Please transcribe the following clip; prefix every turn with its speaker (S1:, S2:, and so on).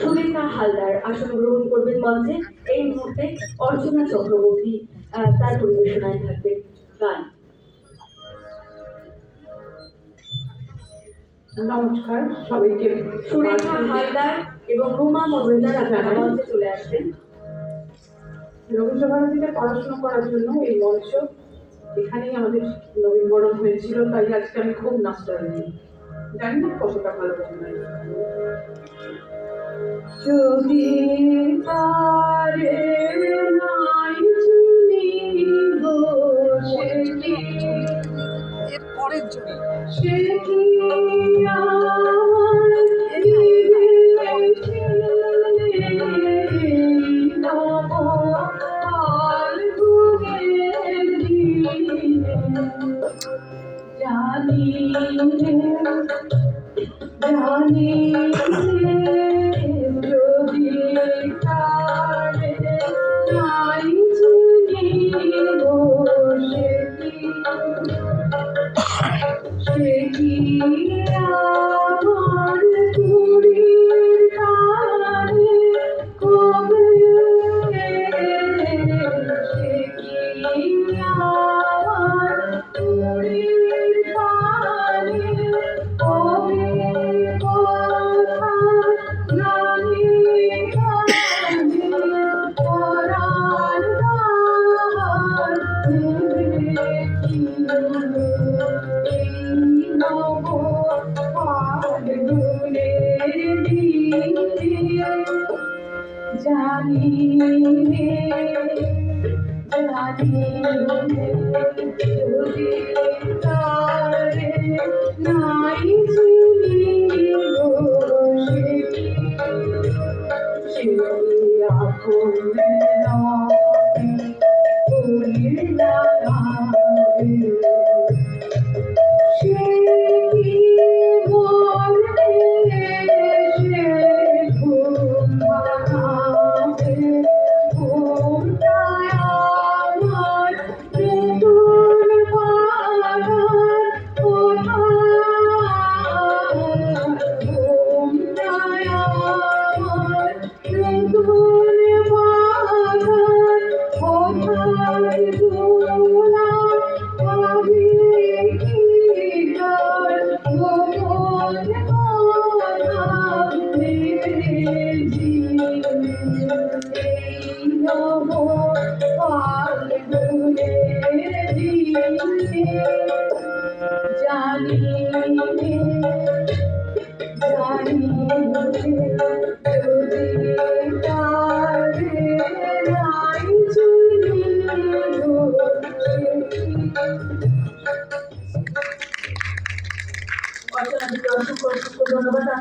S1: সুলেখা হালদার আসন গ্রহণ করবেন মঞ্চে। এই মুহূর্তে অর্চনা চক্রবর্তী তার পরিবেশনায় থাকবে গান।
S2: নমস্কার সবাইকে।
S1: সুলেখা হালদার এবং রুমা মজুমদার আপনারা মঞ্চে চলে আসবেন।
S2: রবীন্দ্রভারতীতে পড়াশোনা করার জন্য এই মঞ্চ, এখানেই আমাদের নবীনবরণ হয়েছিল, তাই আজকে আমি খুব নস্টালজিক। জানি না কতটা ভালো শোনায়। যদি তারে নাই চিনি গো সে কি,
S3: এর পরের জন্য
S2: সে কি আমায় দিবে জানি জানি যদি তারে নাই চিনি গো সে কি আমার পুরীর কানে কবে, সে কি আমার পুরীর কানে কবে কথা জানি পরাণ আমার জানি জানি যদি তারে নাই চিনি গো সে আপন জানি জানি যদি তারে নাই চিনি গো
S1: অর্চনা দিকে অসংখ্য ধন্যবাদ।